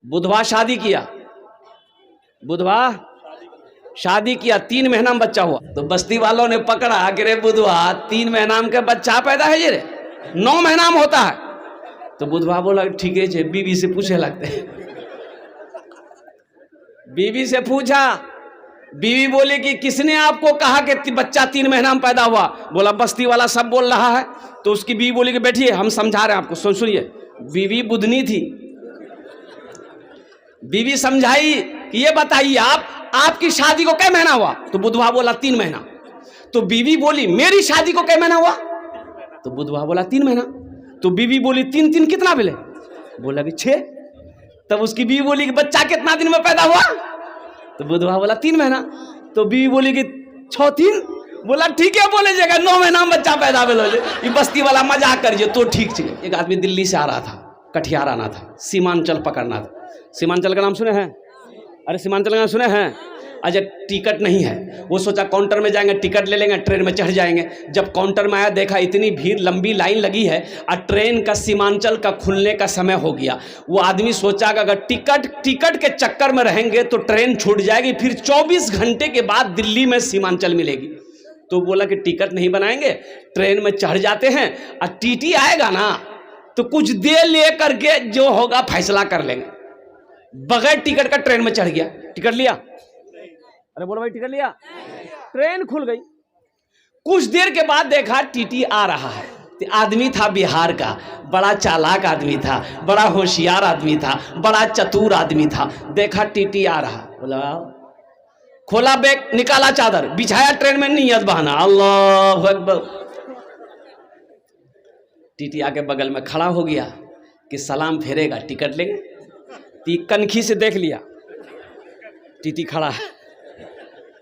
बुधवार शादी किया, बुधवार शादी किया, 3 महीना में बच्चा हुआ। तो बस्ती वालों ने पकड़ा कि रे बुधवार 3 महीना में बच्चा पैदा है ये रे, 9 महीना में होता है। तो बुधवार बोला ठीक है, बीवी से पूछे लगते। बीवी से पूछा, बीवी बोली कि किसने आपको कहा कि बच्चा 3 महीना में पैदा हुआ? बोला बस्ती वाला सब बोल रहा है। तो उसकी बीवी बोली कि बैठिए हम समझा रहे हैं आपको, सुनिए। बीवी बुधनी थी, बीवी समझाई कि ये बताइए आपकी शादी को कै महीना हुआ? तो बुधवार बोला 3 महीना। तो बीवी बोली मेरी शादी को कै महीना हुआ? तो बुधवार बोला 3 महीना। तो बीवी बोली 3 3 कितना मिले? बोला कि 6। तब उसकी बीवी बोली कि बच्चा कितना दिन में पैदा हुआ? तो बुधवार बोला 3 महीना। तो बीवी बोली कि 6 3। बोला ठीक है बोले जगह 9 महीना में बच्चा पैदा भेलो। ये बस्ती वाला मजाक करिए तो ठीक है। एक आदमी दिल्ली से आ रहा था, कटिहार आना था, सीमांचल पकड़ना था। सीमांचल का नाम सुने हैं? अरे सीमांचल का नाम सुने हैं? अच्छा टिकट नहीं है, वो सोचा काउंटर में जाएंगे टिकट ले लेंगे, ट्रेन में चढ़ जाएंगे। जब काउंटर में आया देखा इतनी भीड़, लंबी लाइन लगी है और ट्रेन का सीमांचल का खुलने का समय हो गया। वो आदमी सोचा कि अगर टिकट के चक्कर में रहेंगे तो ट्रेन छूट जाएगी, फिर 24 घंटे के बाद दिल्ली में सीमांचल मिलेगी। तो बोला कि टिकट नहीं बनाएंगे, ट्रेन में चढ़ जाते हैं और टीटी आएगा ना तो कुछ देर ले करके जो होगा फैसला कर लेंगे। बगैर टिकट का ट्रेन में चढ़ गया। टिकट लिया? अरे बोलो भाई टिकट लिया? ट्रेन खुल गई। कुछ देर के बाद देखा टीटी आ रहा है। आदमी था बिहार का, बड़ा चालाक आदमी था, बड़ा होशियार आदमी था, बड़ा चतुर आदमी था। देखा टीटी आ रहा, बोला खोला बैग, निकाला चादर, बिछाया ट्रेन में, नियत बहाना अल्लाह अकबर। टीटी आके बगल में खड़ा हो गया कि सलाम फेरेगा टिकट लेंगे। ती कनखी से देख लिया टीटी खड़ा है,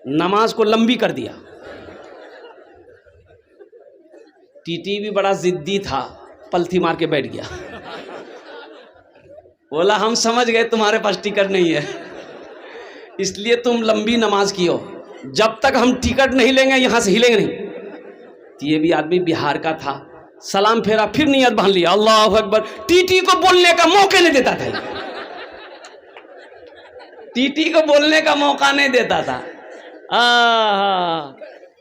नमाज को लंबी कर दिया। टीटी भी बड़ा जिद्दी था, पलथी मार के बैठ गया। बोला हम समझ गए तुम्हारे पास टिकट नहीं है, इसलिए तुम लंबी नमाज की हो, जब तक हम टिकट नहीं लेंगे यहां से हिलेंगे नहीं। तो ये भी आदमी बिहार का था, सलाम फेरा, फिर नियत बांध लिया अल्लाह अकबर। टीटी को बोलने का मौका नहीं देता था, टीटी को बोलने का मौका नहीं देता था।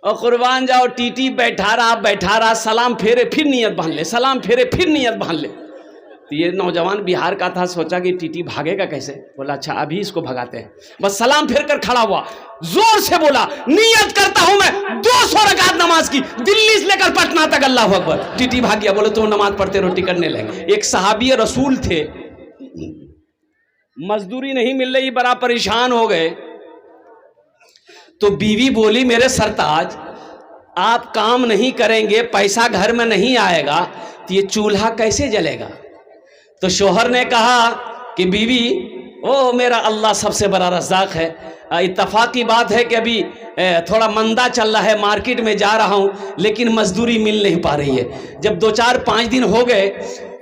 और कुर्बान जाओ, टीटी बैठा रहा, सलाम फेरे फिर नियत बांध ले, सलाम फेरे फिर नियत बांध ले। तो ये नौजवान बिहार का था, सोचा कि टीटी भागेगा कैसे? बोला अच्छा अभी इसको भगाते हैं। बस सलाम फेर कर खड़ा हुआ, जोर से बोला नियत करता हूं मैं 200 रकात नमाज की, दिल्ली से लेकर पटना तक, अल्लाह अकबर। टीटी भाग गया। बोले तुम नमाज पढ़ते रहो, टिकट नहीं लेंगे। एक सहाबी रसूल थे, मजदूरी नहीं मिल रही, बड़ा परेशान हो गए। तो बीवी बोली मेरे सरताज आप काम नहीं करेंगे, पैसा घर में नहीं आएगा, तो ये चूल्हा कैसे जलेगा? तो शोहर ने कहा कि बीवी ओ मेरा अल्लाह सबसे बड़ा रज़ाक है, इत्तफाक की बात है कि अभी थोड़ा मंदा चल रहा है, मार्केट में जा रहा हूँ लेकिन मजदूरी मिल नहीं पा रही है। जब 2 4 5 दिन हो गए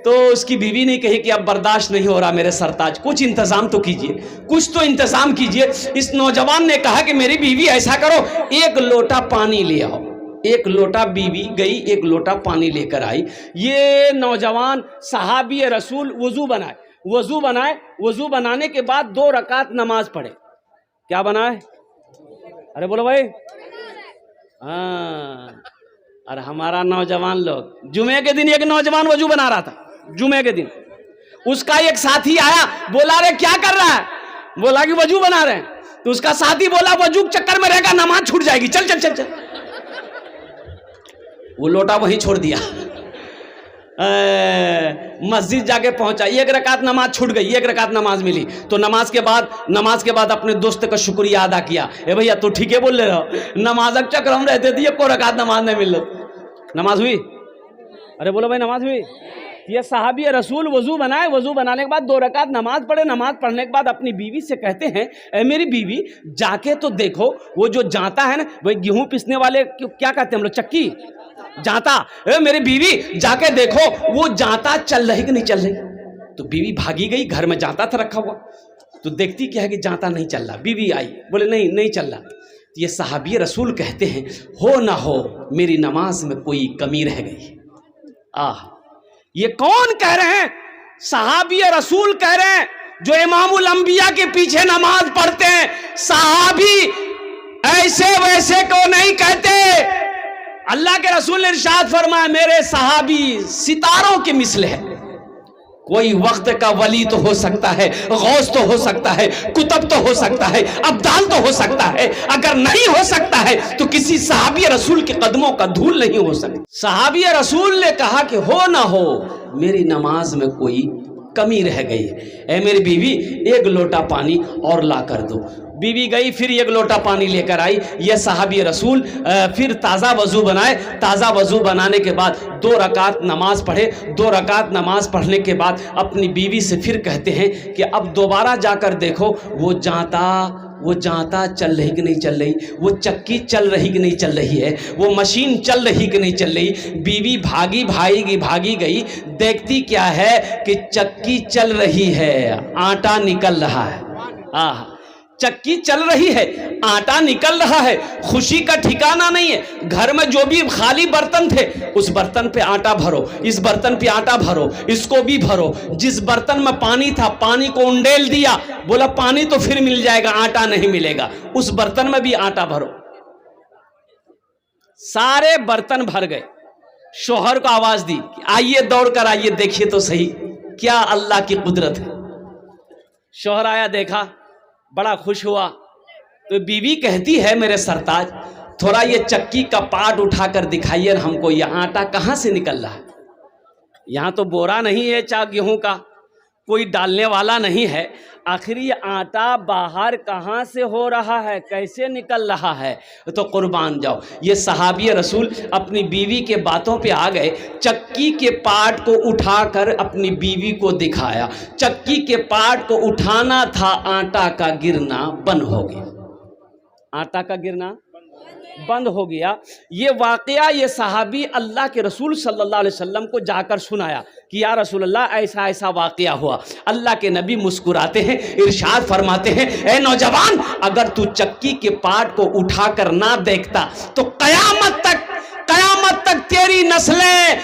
तो उसकी बीवी ने कही कि अब बर्दाश्त नहीं हो रहा मेरे सरताज, कुछ इंतज़ाम तो कीजिए, कुछ तो इंतज़ाम कीजिए। इस नौजवान ने कहा कि मेरी बीवी ऐसा करो 1 लोटा पानी ले आओ। 1 लोटा, बीवी गई 1 लोटा पानी लेकर आई। ये नौजवान सहाबी रसूल वजू बनाए, वजू बनाने के बाद 2 रकात नमाज पढ़े। क्या बनाए? अरे बोलो भाई। हाँ, और हमारा नौजवान लोग, जुमे के दिन एक नौजवान वजू बना रहा था, जुमे के दिन उसका एक साथी आया, बोला रे क्या कर रहा है? बोला कि वजू बना रहे हैं। तो उसका साथी बोला वजू के चक्कर में रहेगा नमाज छूट जाएगी, चल चल चल चल। वो लोटा वहीं छोड़ दिया, मस्जिद जाके पहुंचा, 1 रकात नमाज छूट गई, 1 रकात नमाज मिली। तो नमाज के बाद अपने दोस्त का शुक्रिया अदा किया, ए भैया तू ठीक है बोल रहे हो, नमाज के चक्कर हम रहते थे, 1 रकात नमाज नहीं मिल रही। नमाज हुई? अरे बोलो भाई नमाज हुई? ये सहाबी रसूल वजू बनाए, वजू बनाने के बाद 2 रकात नमाज पढ़े। नमाज पढ़ने के बाद अपनी बीवी से कहते हैं ए मेरी बीवी जाके तो देखो वो जो जाता है ना, वही गेहूं पीसने वाले क्या कहते हैं हम लोग, चक्की, जाता। ए मेरी बीवी जाके देखो वो जाता चल रही कि नहीं चल रही। तो बीवी भागी गई, घर में जाता था रखा हुआ, तो देखती क्या है कि जाता नहीं चल रहा। बीवी आई, बोले नहीं चल रहा। तो ये सहाबी रसूल कहते हैं हो ना हो मेरी नमाज में कोई कमी रह गई। ये कौन कह रहे हैं? सहाबी रसूल कह रहे हैं जो इमामुल अंबिया के पीछे नमाज पढ़ते हैं, सहाबी ऐसे वैसे को नहीं कहते। अल्लाह के रसूल ने इरशाद फरमाया, मेरे सहाबी सितारों के मिसले है। कोई वक्त का वली तो हो सकता है, गौस तो हो सकता है, कुतब तो हो सकता है, अब्दाल तो हो सकता है, अगर नहीं हो सकता है तो किसी सहाबी रसूल के कदमों का धूल नहीं हो सकता। सहाबी रसूल ने कहा कि हो ना हो, मेरी नमाज में कोई कमी रह गई है, ऐ मेरी बीवी एक लोटा पानी और ला कर दो। बीवी गई, फिर एक लोटा पानी लेकर आई। ये सहाबी रसूल फिर ताज़ा वज़ू बनाए। ताज़ा वज़ू बनाने के बाद 2 रकात नमाज पढ़े। 2 रकात नमाज पढ़ने के बाद अपनी बीवी से फिर कहते हैं कि अब दोबारा जाकर देखो वो जाता चल रही कि नहीं चल रही, वो चक्की चल रही कि नहीं चल रही है, वो मशीन चल रही कि नहीं चल रही। बीवी भागी गई, देखती क्या है कि चक्की चल रही है, आटा निकल रहा है। चक्की चल रही है, आटा निकल रहा है। खुशी का ठिकाना नहीं है। घर में जो भी खाली बर्तन थे, उस बर्तन पे आटा भरो, इस बर्तन पे आटा भरो, इसको भी भरो। जिस बर्तन में पानी था, पानी को उंडेल दिया, बोला पानी तो फिर मिल जाएगा, आटा नहीं मिलेगा, उस बर्तन में भी आटा भरो। सारे बर्तन भर गए। शौहर को आवाज दी, आइए दौड़ कर आइए, देखिए तो सही क्या अल्लाह की कुदरत है। शौहर आया, देखा, बड़ा खुश हुआ। तो बीवी कहती है, मेरे सरताज थोड़ा ये चक्की का पार्ट उठाकर दिखाइए हमको, ये आटा कहाँ से निकल रहा है। यहाँ तो बोरा नहीं है चा गेहूं का, कोई डालने वाला नहीं है, आखिर ये आटा बाहर कहाँ से हो रहा है, कैसे निकल रहा है। तो कुर्बान जाओ, ये सहाबी रसूल अपनी बीवी के बातों पे आ गए। चक्की के पार्ट को उठाकर अपनी बीवी को दिखाया। चक्की के पार्ट को उठाना था, आटा का गिरना बंद हो गया। आटा का गिरना बंद हो गया। ये वाकया ये सहाबी अल्लाह के रसूल सल्लल्लाहु अलैहि वसल्लम को जाकर सुनाया कि या रसूल अल्लाह ऐसा ऐसा वाकया हुआ। अल्लाह के नबी मुस्कुराते हैं, इरशाद फरमाते हैं, ए नौजवान, अगर तू चक्की के पार्ट को उठाकर ना देखता तो कयामत तक तेरी नस्लें,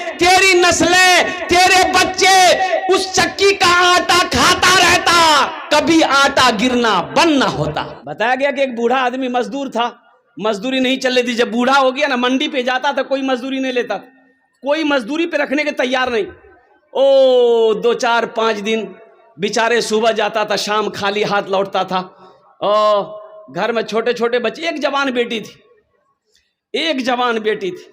तेरे बच्चे उस चक्की का आटा खाता रहता, कभी आटा गिरना बंद ना होता। बताया गया कि एक बूढ़ा आदमी मजदूर था, मजदूरी नहीं चल रही थी। जब बूढ़ा हो गया ना, मंडी पे जाता था, कोई मजदूरी नहीं लेता, कोई मजदूरी पे रखने के तैयार नहीं। 2-4-5 दिन बेचारे, सुबह जाता था, शाम खाली हाथ लौटता था। घर में छोटे छोटे बच्चे, एक जवान बेटी थी,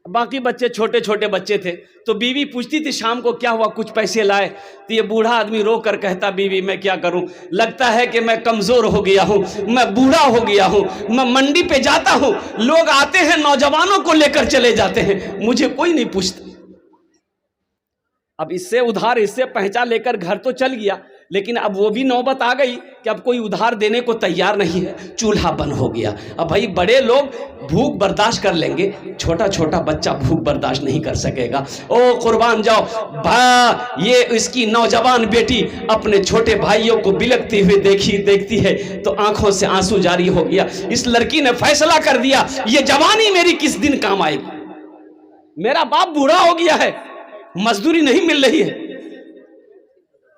बाकी बच्चे छोटे छोटे बच्चे थे। तो बीवी पूछती थी शाम को, क्या हुआ, कुछ पैसे लाए? तो ये बूढ़ा आदमी रो कर कहता, बीवी मैं क्या करूं, लगता है कि मैं कमज़ोर हो गया हूं, मैं बूढ़ा हो गया हूं, मैं मंडी पे जाता हूं, लोग आते हैं नौजवानों को लेकर चले जाते हैं, मुझे कोई नहीं पूछता। अब इससे उधार, इससे पहचा लेकर घर तो चल गया, लेकिन अब वो भी नौबत आ गई कि अब कोई उधार देने को तैयार नहीं है। चूल्हा बंद हो गया। अब भाई बड़े लोग भूख बर्दाश्त कर लेंगे, छोटा छोटा बच्चा भूख बर्दाश्त नहीं कर सकेगा। ओ कुर्बान जाओ, ये इसकी नौजवान बेटी अपने छोटे भाइयों को बिलखते हुए देखती है तो आंखों से आंसू जारी हो गया। इस लड़की ने फैसला कर दिया, ये जवानी मेरी किस दिन काम आएगी। मेरा बाप बूढ़ा हो गया है, मजदूरी नहीं मिल रही है,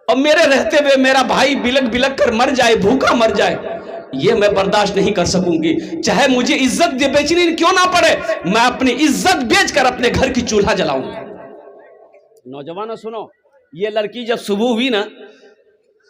और मेरे रहते हुए मेरा भाई बिलक कर मर जाए, भूखा मर जाए, ये मैं बर्दाश्त नहीं कर सकूंगी। चाहे मुझे इज्जत बेचनी क्यों ना पड़े, मैं अपनी इज्जत बेचकर अपने घर की चूल्हा जलाऊंगा। नौजवानों सुनो, ये लड़की जब सुबह हुई ना,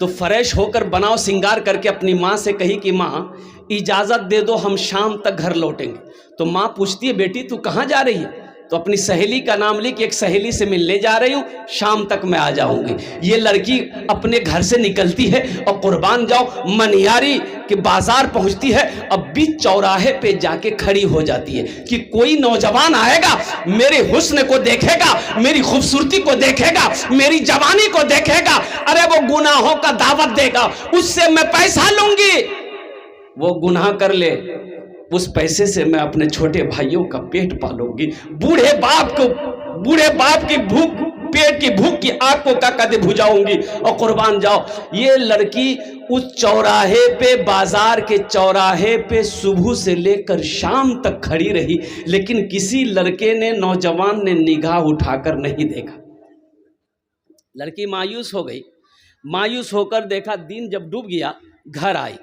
तो फ्रेश होकर बनाव सिंगार करके अपनी माँ से कही कि माँ इजाजत दे दो, हम शाम तक घर लौटेंगे। तो माँ पूछती है, बेटी तू कहाँ जा रही है? तो अपनी सहेली का नाम लेके एक सहेली से मिलने जा रही हूँ, शाम तक मैं आ जाऊंगी। ये लड़की अपने घर से निकलती है और कुर्बान जाओ मनियारी के बाजार पहुंचती है। अब बीच चौराहे पे जाके खड़ी हो जाती है कि कोई नौजवान आएगा, मेरे हुस्न को देखेगा, मेरी खूबसूरती को देखेगा, मेरी जवानी को देखेगा, अरे वो गुनाहों का दावत देगा, उससे मैं पैसा लूंगी। वो गुनाह कर ले, उस पैसे से मैं अपने छोटे भाइयों का पेट पालूंगी। बूढ़े बाप की भूख, पेट की भूख की आग को कदे बुझाऊंगी। और कुर्बान जाओ, ये लड़की उस चौराहे पे, बाजार के चौराहे पे सुबह से लेकर शाम तक खड़ी रही, लेकिन किसी लड़के ने, नौजवान ने निगाह उठाकर नहीं देखा। लड़की मायूस हो गई। मायूस होकर देखा, दिन जब डूब गया, घर आई।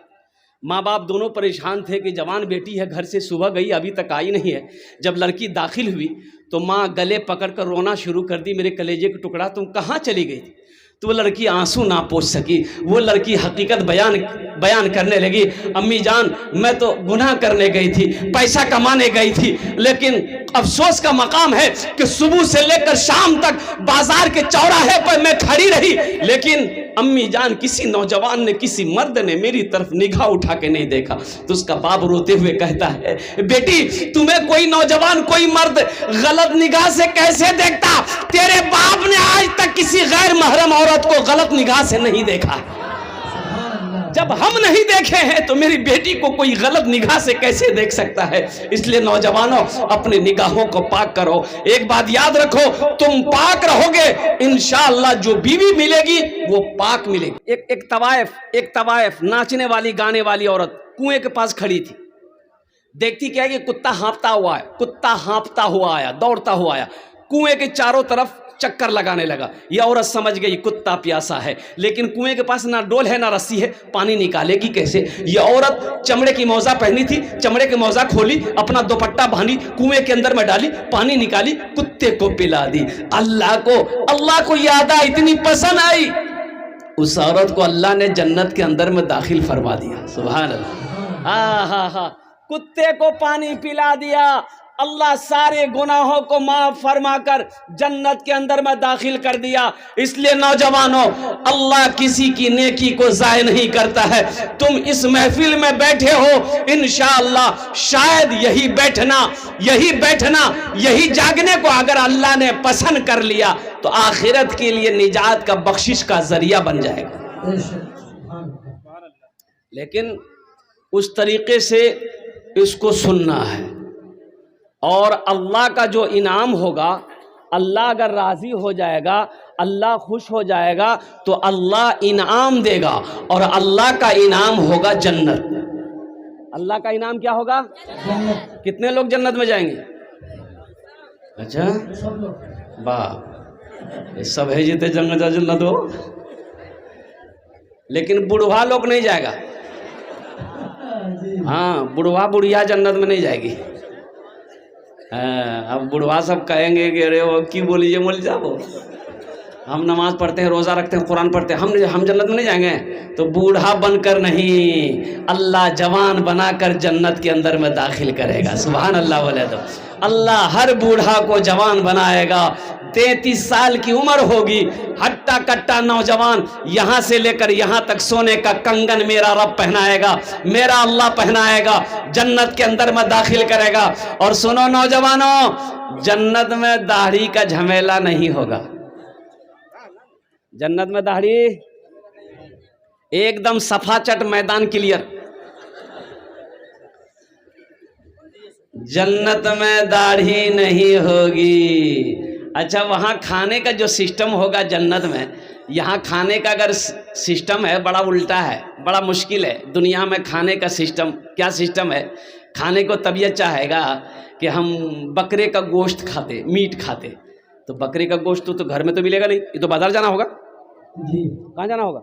माँ बाप दोनों परेशान थे कि जवान बेटी है, घर से सुबह गई अभी तक आई नहीं है। जब लड़की दाखिल हुई तो माँ गले पकड़ कर रोना शुरू कर दी, मेरे कलेजे का टुकड़ा तुम कहाँ चली गई थी? तो वो लड़की आंसू ना पोंछ सकी। वो लड़की हकीकत बयान करने लगी, अम्मी जान मैं तो गुनाह करने गई थी, पैसा कमाने गई थी, लेकिन अफसोस का मकाम है कि सुबह से लेकर शाम तक बाजार के चौराहे पर मैं खड़ी रही, लेकिन अम्मी जान किसी नौजवान ने, किसी मर्द ने मेरी तरफ निगाह उठा के नहीं देखा। तो उसका बाप रोते हुए कहता है, बेटी तुम्हें कोई नौजवान, कोई मर्द गलत निगाह से कैसे देखता? तेरे बाप ने आज तक किसी गैर महरम औरत को गलत निगाह से नहीं देखा। जब हम नहीं देखे हैं तो मेरी बेटी को कोई गलत निगाह से कैसे देख सकता है? इसलिए नौजवानों, अपनी निगाहों को पाक करो। एक बात याद रखो, तुम पाक रहोगे, इंशाअल्लाह जो बीवी मिलेगी वो पाक मिलेगी। एक तवायफ नाचने वाली, गाने वाली औरत कुएं के पास खड़ी थी। देखती क्या है कि कुत्ता हाँफता हुआ आया, दौड़ता हुआ आया, कुएं के चारों तरफ चक्कर लगाने लगा। यह औरत समझ गई कुत्ता प्यासा है, लेकिन कुएं के पास ना डोल है ना रस्सी है, पानी निकालेगी कैसे? यह औरत चमड़े की मौजा पहनी थी, चमड़े की मौजा खोली, अपना दुपट्टा बांधी, कुएं के अंदर में डाली, पानी निकाली, कुत्ते को पिला दी। अल्लाह को याद आई, इतनी पसंद आई, उस औरत को अल्लाह ने जन्नत के अंदर में दाखिल फरमा दिया। सुभान अल्लाह। हा, कुत्ते को पानी पिला दिया, अल्लाह सारे गुनाहों को माफ फरमाकर जन्नत के अंदर में दाखिल कर दिया। इसलिए नौजवानों, अल्लाह किसी की नेकी को जाय नहीं करता है। तुम इस महफिल में बैठे हो, इंशाअल्लाह शायद यही बैठना, यही जागने को अगर अल्लाह ने पसंद कर लिया तो आखिरत के लिए निजात का, बख्शिश का जरिया बन जाएगा। लेकिन उस तरीके से इसको सुनना है, और अल्लाह का जो इनाम होगा, अल्लाह अगर राजी हो जाएगा, अल्लाह खुश हो जाएगा तो अल्लाह इनाम देगा, और अल्लाह का इनाम होगा जन्नत। अल्लाह का इनाम क्या होगा? जन्नत। कितने लोग जन्नत में जाएंगे? अच्छा, वाह, सब है जीते जन्नत हो, लेकिन बुढ़वा लोग नहीं जाएगा। हाँ, बुढ़वा बुढ़िया जन्नत में नहीं जाएगी। अब बुढ़वा सब कहेंगे कि अरे वो की बोलिए मोल जाओ, हम नमाज पढ़ते हैं, रोज़ा रखते हैं, कुरान पढ़ते हैं, हम जन्नत में नहीं जाएंगे। तो बूढ़ा बनकर नहीं, अल्लाह जवान बनाकर जन्नत के अंदर में दाखिल करेगा। सुभान अल्लाह। बोले तो अल्लाह हर बूढ़ा को जवान बनाएगा। 33 साल की उम्र होगी, हट्टा कट्टा नौजवान, यहाँ से लेकर यहाँ तक सोने का कंगन मेरा रब पहनाएगा, मेरा अल्लाह पहनाएगा, जन्नत के अंदर में दाखिल करेगा। और सुनो नौजवानों, जन्नत में दाढ़ी का झमेला नहीं होगा। जन्नत में दाढ़ी एकदम सफाचट, मैदान क्लियर। जन्नत में दाढ़ी नहीं होगी। अच्छा, वहाँ खाने का जो सिस्टम होगा जन्नत में, यहाँ खाने का अगर सिस्टम है, बड़ा उल्टा है, बड़ा मुश्किल है। दुनिया में खाने का सिस्टम क्या सिस्टम है? खाने को तबीयत चाहेगा कि हम बकरे का गोश्त खाते, मीट खाते, तो बकरे का गोश्त तो घर में तो मिलेगा नहीं, ये तो बाजार जाना होगा जी। कहाँ जाना होगा?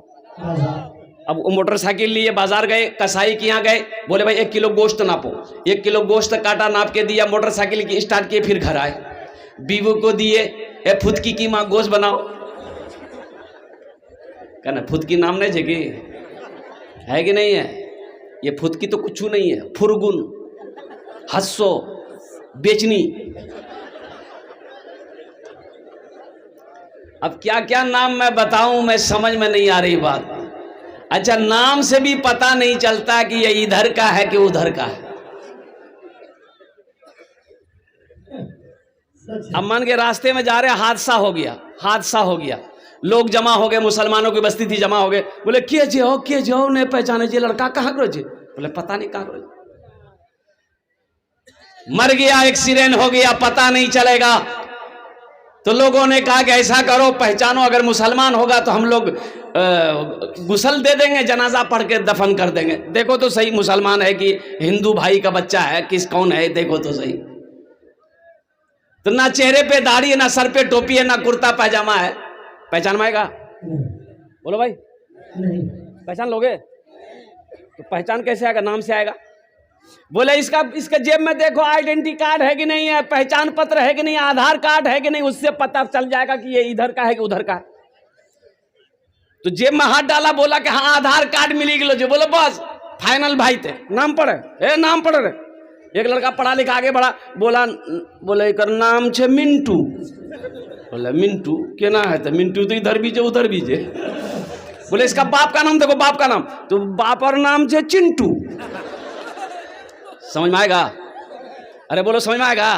अब मोटरसाइकिल लिए बाजार गए, कसाई के यहाँ गए, बोले भाई 1 किलो गोश्त नापो, 1 किलो गोश्त काटा, नाप के दिया, मोटरसाइकिल की स्टार्ट किए, फिर घर आए, बीवी को दिए, ए फुदकी की माँ गोश्त बनाओ। कहना फुदकी नाम नहीं जगी है कि नहीं है? ये फुदकी तो कुछ नहीं है, फुरगुन, हस्सो, बेचनी। अब क्या क्या नाम मैं बताऊं, मैं समझ में नहीं आ रही बात। अच्छा, नाम से भी पता नहीं चलता कि ये इधर का है कि उधर का है। अब मान के रास्ते में जा रहे, हादसा हो गया, लोग जमा हो गए, मुसलमानों की बस्ती थी, जमा हो गए, बोले के जो नहीं पहचाने जे लड़का कहाँ करो जे? बोले पता नहीं कहाँ करो, मर गया, एक्सीडेंट हो गया, पता नहीं चलेगा। तो लोगों ने कहा कि ऐसा करो, पहचानो, अगर मुसलमान होगा तो हम लोग गुस्ल दे देंगे, जनाजा पढ़ के दफन कर देंगे। देखो तो सही मुसलमान है कि हिंदू भाई का बच्चा है, कौन है, देखो तो सही। तो ना चेहरे पे दाढ़ी है, ना सर पे टोपी है, ना कुर्ता पैजामा है, पहचान पाएगा? बोलो भाई। नहीं। पहचान लोगे? तो पहचान कैसे आएगा? नाम से आएगा। बोले इसका जेब में देखो आइडेंटिटी कार्ड है कि नहीं है, पहचान पत्र है कि नहीं, आधार कार्ड है कि नहीं, उससे पता चल जाएगा कि ये इधर का है कि उधर का है। तो जेब में हाथ डाला, बोला कि हाँ आधार कार्ड मिली गलो जो, बोले बस फाइनल भाई थे। नाम पढ़े नाम पढ़ रहे। एक लड़का पढ़ा लिखा आगे बढ़ा, बोले एकर नाम छे मिंटू। बोले मिंटू केना है? तो मिंटू तो इधर भी जे उधर भी जे। बोले इसका बाप का नाम देखो, बाप का नाम, तो बाप और नाम छे चिंटू। समझ में आएगा? अरे बोलो समझ में आएगा?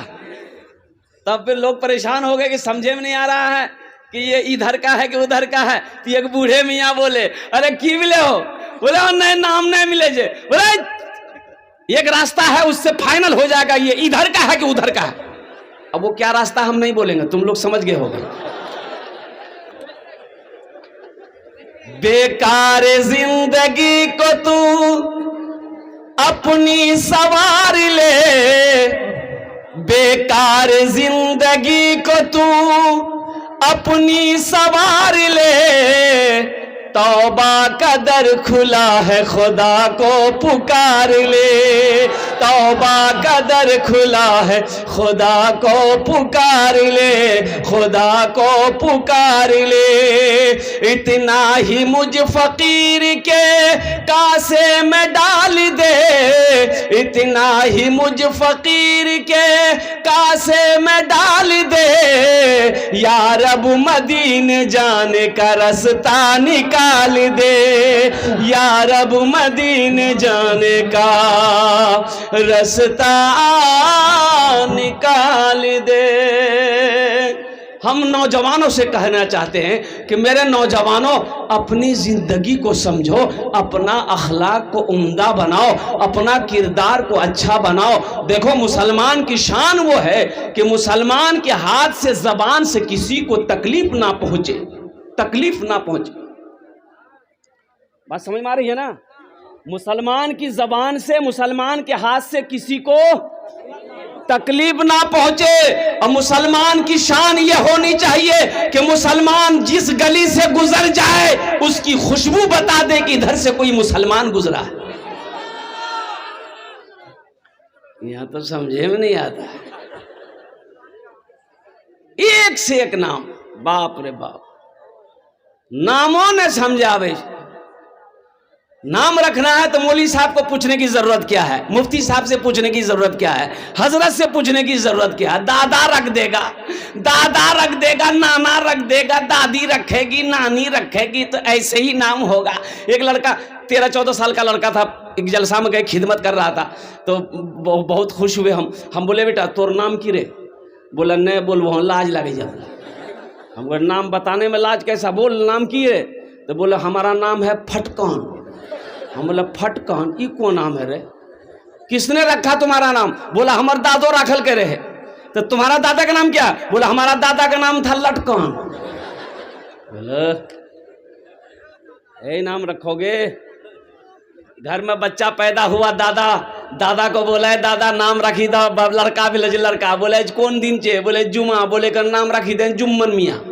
तब फिर लोग परेशान हो गए कि समझे में नहीं आ रहा है कि ये इधर का है कि उधर का है। तो एक बूढ़े मियाँ बोले अरे की मिले हो? बोले नहीं नाम नहीं मिले जे। बोले एक रास्ता है उससे फाइनल हो जाएगा ये इधर का है कि उधर का है। अब वो क्या रास्ता हम नहीं बोलेंगे, तुम लोग समझ गए होगे। बेकार जिंदगी को तू अपनी सवार ले, बेकार जिंदगी को तू अपनी सवार ले, तौबा का दर खुला है खुदा को पुकार ले, तौबा का दर खुला है खुदा को पुकार ले, खुदा को पुकार ले। इतना ही मुझ फकीर के कासे में डाल दे, इतना ही मुझ फकीर के कासे में डाल दे, या रब मदीने जाने का रास्ता निकाल दे, या रब मदीने जाने का रास्ता निकाल दे। हम नौजवानों से कहना चाहते हैं कि मेरे नौजवानों अपनी जिंदगी को समझो, अपना अखलाक को उम्दा बनाओ, अपना किरदार को अच्छा बनाओ। देखो मुसलमान की शान वो है कि मुसलमान के हाथ से जबान से किसी को तकलीफ ना पहुंचे, तकलीफ ना पहुंचे। बात समझ में आ रही है ना? मुसलमान की जबान से, मुसलमान के हाथ से किसी को तकलीफ ना पहुंचे। और मुसलमान की शान ये होनी चाहिए कि मुसलमान जिस गली से गुजर जाए उसकी खुशबू बता दे कि इधर से कोई मुसलमान गुजरा है। यहां तो समझे में नहीं आता। एक से एक नाम, बाप रे बाप, नामों ने समझावे। नाम रखना है तो मौलवी साहब को पूछने की जरूरत क्या है, मुफ्ती साहब से पूछने की जरूरत क्या है, हजरत से पूछने की जरूरत क्या है। दादा रख देगा, दादा रख देगा, नाना रख देगा, दादी रखेगी, नानी रखेगी, तो ऐसे ही नाम होगा। एक लड़का 13-14 साल का लड़का था, एक जलसा में गए, खिदमत कर रहा था, तो बहुत खुश हुए हम बोले बेटा तोर नाम की रे? बोला नहीं बोल लाज लगे जा। हम बोले नाम बताने में लाज कैसा, बोल नाम की रे? तो बोले हमारा नाम है फटकान। हम बोला फटकान ये कौन नाम है रे? किसने रखा तुम्हारा नाम? बोला हमारे दादो राखल के रहे। तो तुम्हारा दादा का नाम क्या? बोला हमारा दादा का नाम था लटकान। बोला यही नाम रखोगे? घर में बच्चा पैदा हुआ, दादा को बोला है दादा नाम रखी था, लड़का भी लड़का बोले कौन दिन चे? बोले जुमा। बोले कर नाम रखी दे जुम्मन मियाँ।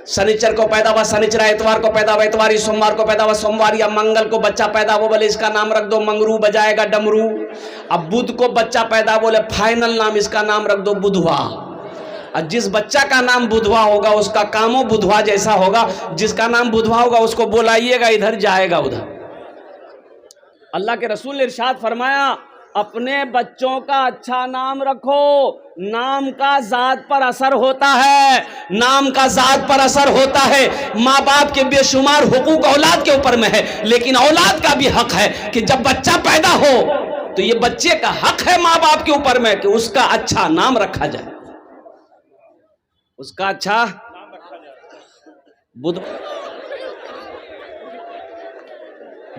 शनिचर को पैदा हुआ शनिचर, इतवार को पैदा हुआ इतवारी, सोमवार को पैदा हुआ सोमवार, या मंगल को बच्चा पैदा हुआ बोले इसका नाम रख दो मंगरू, बजाएगा डमरू। अब बुध को बच्चा पैदा, बोले फाइनल नाम इसका नाम रख दो बुधवा। और जिस बच्चा का नाम बुधवा होगा उसका कामो बुधवा जैसा होगा, जिसका नाम बुधवा होगा उसको बोलाइएगा इधर जाएगा उधर। अल्लाह के रसूल ने इरशाद फरमाया अपने बच्चों का अच्छा नाम रखो, नाम का जात पर असर होता है, नाम का जात पर असर होता है। माँ बाप के बेशुमार हुकूक औलाद के ऊपर में है, लेकिन औलाद का भी हक है कि जब बच्चा पैदा हो तो ये बच्चे का हक है माँ बाप के ऊपर में कि उसका अच्छा नाम रखा जाए, उसका अच्छा नाम रखा जाए।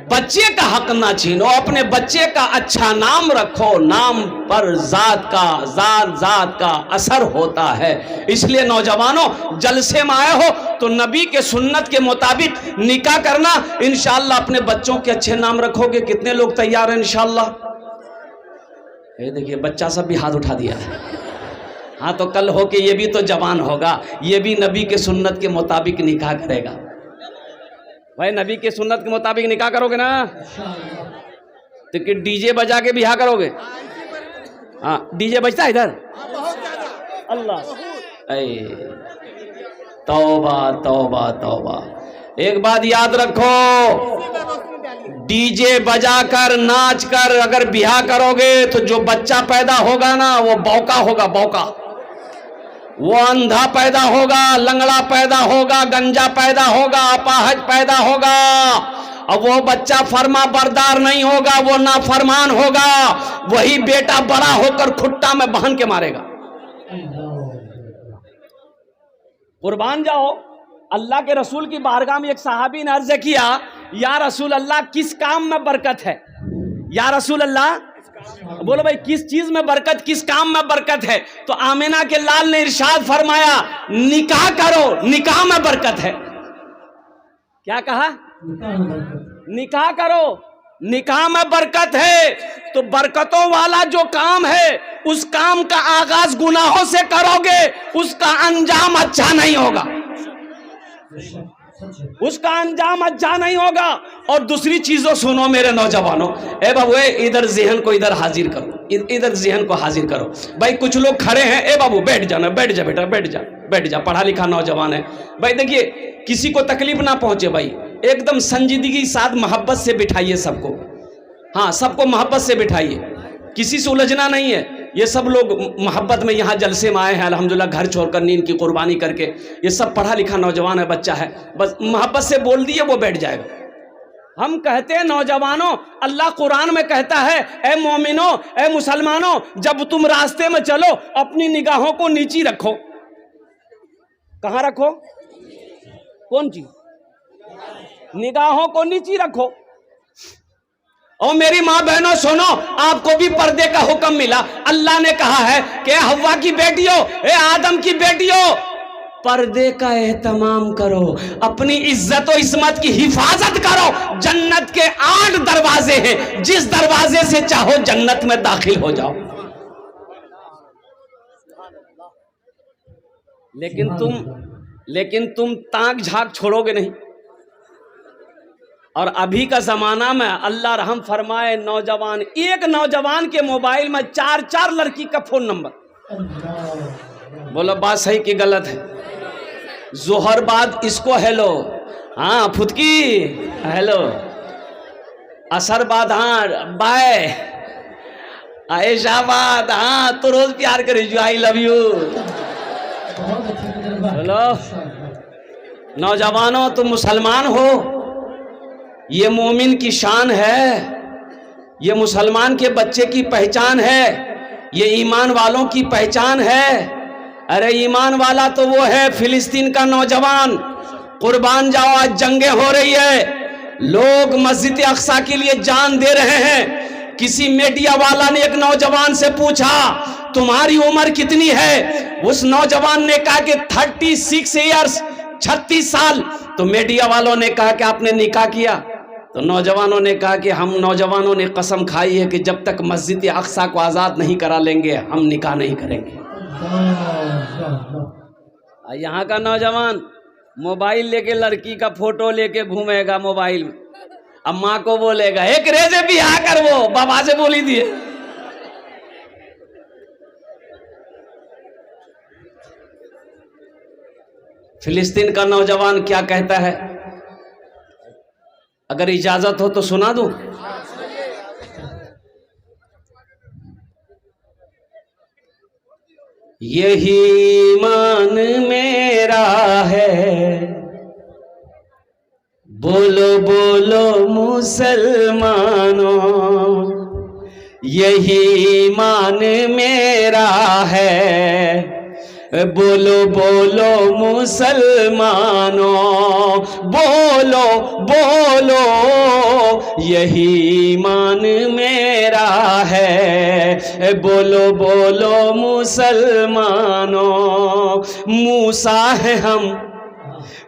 बच्चे का हक ना छीनो, अपने बच्चे का अच्छा नाम रखो। नाम पर जात का असर होता है। इसलिए नौजवानों जलसे में आए हो तो नबी के सुन्नत के मुताबिक निकाह करना, इंशाअल्लाह अपने बच्चों के अच्छे नाम रखोगे। कितने लोग तैयार हैं इंशाअल्लाह? ये देखिए बच्चा सब भी हाथ उठा दिया है। हाँ तो कल हो के ये भी तो जवान होगा, ये भी नबी के सुन्नत के मुताबिक निकाह करेगा। भाई नबी के सुन्नत के मुताबिक निकाह करोगे ना? तो कि डीजे बजा के ब्याह करोगे? हाँ, डीजे बजता है इधर? अल्लाह, तौबा तौबा तौबा। एक बात याद रखो, डीजे बजाकर नाच कर अगर ब्याह करोगे तो जो बच्चा पैदा होगा ना वो बौका होगा, बौका। वो अंधा पैदा होगा, लंगड़ा पैदा होगा, गंजा पैदा होगा, अपाहज पैदा होगा। अब वो बच्चा फरमा बरदार नहीं होगा, वो नाफरमान होगा। वही बेटा बड़ा होकर खुट्टा में बांध के मारेगा। कुर्बान जाओ। अल्लाह के रसूल की बारगाह में एक सहाबी ने अर्ज किया, या रसूल अल्लाह किस काम में बरकत है? या रसूल अल्लाह, बोलो भाई किस चीज में बरकत, किस काम में बरकत है? तो आमिना के लाल ने इरशाद फरमाया, निकाह करो, निकाह में बरकत है। क्या कहा? निकाह करो, निकाह में बरकत है। तो बरकतों वाला जो काम है उस काम का आगाज गुनाहों से करोगे, उसका अंजाम अच्छा नहीं होगा, उसका अंजाम अच्छा नहीं होगा। और दूसरी चीजों सुनो मेरे नौजवानों, ए बाबू इधर ज़हन को इधर हाजिर करो, इधर ज़हन को हाजिर करो। भाई कुछ लोग खड़े हैं, ए बाबू बैठ जाना, बैठ जा बेटा, बैठ जा, बैठ जा, पढ़ा लिखा नौजवान है भाई। देखिए किसी को तकलीफ ना पहुंचे भाई, एकदम संजीदगी के साथ मोहब्बत से बिठाइए सबको। हाँ, सबको मोहब्बत से बिठाइए, किसी से उलझना नहीं है। ये सब लोग मोहब्बत में यहाँ जलसे में आए हैं अल्हम्दुलिल्लाह, घर छोड़कर नींद की कुर्बानी करके। ये सब पढ़ा लिखा नौजवान है, बच्चा है, बस मोहब्बत से बोल दिए वो बैठ जाएगा। हम कहते हैं नौजवानों, अल्लाह कुरान में कहता है, ए मोमिनो, ए मुसलमानों, जब तुम रास्ते में चलो अपनी निगाहों को नीची रखो। कहाँ रखो? कौन चीज? निगाहों को नीची रखो। और मेरी माँ बहनों सुनो, आपको भी पर्दे का हुक्म मिला। अल्लाह ने कहा है कि हव्वा की बेटियों, ए आदम की बेटियों, पर्दे का एहतमाम करो, अपनी इज्जत और इस्मत की हिफाजत करो। जन्नत के 8 दरवाजे हैं, जिस दरवाजे से चाहो जन्नत में दाखिल हो जाओ। लेकिन तुम ताक झाक छोड़ोगे नहीं। और अभी का जमाना में अल्लाह रहम फरमाए, नौजवान, एक नौजवान के मोबाइल में 4 लड़की का फोन नंबर। बोलो बात सही कि गलत है? जोहर बाद इसको हेलो, हाँ फुदकी हेलो, असर बाद हाँ बाय, आयशाबाद हाँ तो रोज प्यार करे जो आई लव यू। बोलो नौजवानों, तुम मुसलमान हो, ये मोमिन की शान है, ये मुसलमान के बच्चे की पहचान है, ये ईमान वालों की पहचान है। अरे ईमान वाला तो वो है फिलिस्तीन का नौजवान। कुर्बान जाओ, आज जंगें हो रही है, लोग मस्जिद अक्सा के लिए जान दे रहे हैं। किसी मीडिया वाला ने एक नौजवान से पूछा, तुम्हारी उम्र कितनी है? उस नौजवान ने कहा कि 36 ईयर्स, 36 साल। तो मीडिया वालों ने कहा कि आपने निकाह किया? तो नौजवानों ने कहा कि हम नौजवानों ने कसम खाई है कि जब तक मस्जिद अक्सा को आज़ाद नहीं करा लेंगे हम निकाह नहीं करेंगे। यहाँ का नौजवान मोबाइल लेके लड़की का फोटो लेके घूमेगा मोबाइल में, अब माँ को बोलेगा एक रेजे बियाह कर, वो बाबा से बोली दिए। फिलिस्तीन का नौजवान क्या कहता है, अगर इजाजत हो तो सुना दूं। यही ईमान मेरा है, बोलो बोलो मुसलमानों, यही ईमान मेरा है, बोलो बोलो मुसलमानों, बोलो बोलो यही ईमान मेरा है, बोलो बोलो मुसलमानों। मूसा है हम,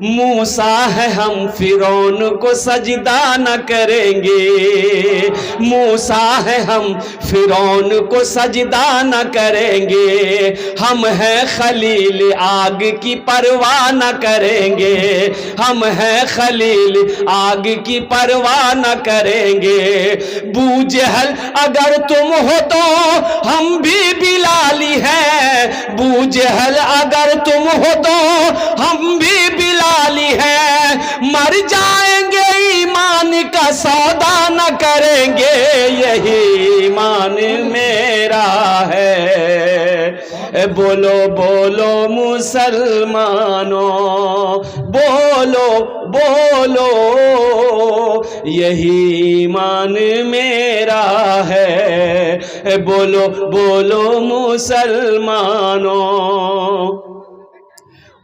मूसा है हम फिरौन को सजदा न करेंगे, मूसा है हम फिरौन को सजदा न करेंगे, हम हैं खलील आग की परवाह न करेंगे, हम हैं खलील आग की परवाह न करेंगे। बूजहल अगर तुम हो तो हम भी बिलाली हैं, बूजहल अगर तुम हो तो हम भी बिलाली है, मर जाएंगे ईमान का सौदा न करेंगे, यही ईमान मेरा है। बोलो बोलो मुसलमानों, बोलो बोलो, यही ईमान मेरा है। बोलो बोलो मुसलमानों,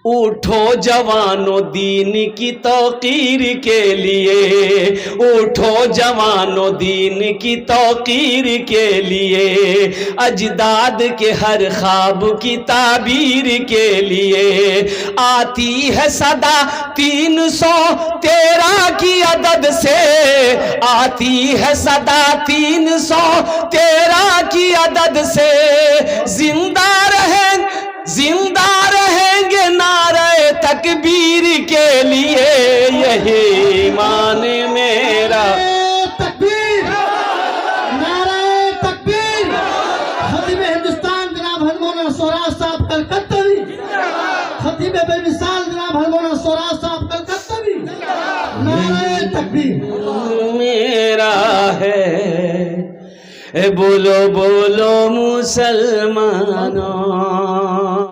उठो जवानों दीन की तौकीर के लिए, उठो जवानों दीन की तौकीर के लिए, अजदाद के हर ख्वाब की ताबीर के लिए। आती है सदा 313 की अदद से, आती है सदा 313 की अदद से, जिंदा रहेंगे नारे तकबीर के लिए, यही ईमान मेरा। तकबीर, नारे तकबीर। खतीब हिंदुस्तान जनाब हरमौला स्वराज साहब कलकत्तावी, खतीब बेमिसाल जनाब हरमौला स्वराज साहब कलकत्तावी, नारे तकबीर मेरा है। बोलो बोलो मुसलमानों।